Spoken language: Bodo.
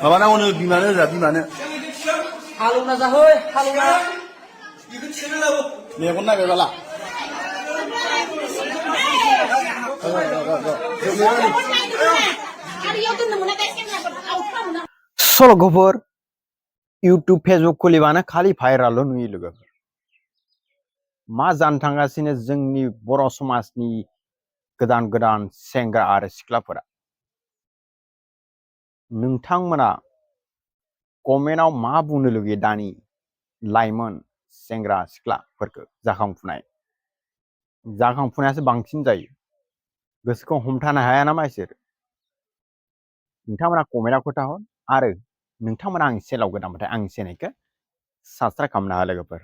Baba na onu bimane za bimane. Haluna zahoy, haluna. Megon na bebala. सल' गुफुर इउटुब फेसबुक खुलिबानो खालि भाइराल नुयो लोगोफोर मा जानो थांगासिनो जोंनि बर' समाजनि गोदान गोदान सेंग्रा आरो सिख्लाफोरा नोंथांमोना कमेन्टआव मा बुंनो लुगैयो दानि लाइमोन सेंग्रा सिख्लाफोरखौ जाखांफुनायासो बांसिन जायो गोसोखौ हमथानो हाया नामा इसोर नोंथांमोना कमेन्टआव खोन्थाहर आरो नोंथांमोना आंनि चेनेलाव गोदानबाथाय आंनि चेनेलखौ साबस्क्राइब खालामना हो लोगोफोर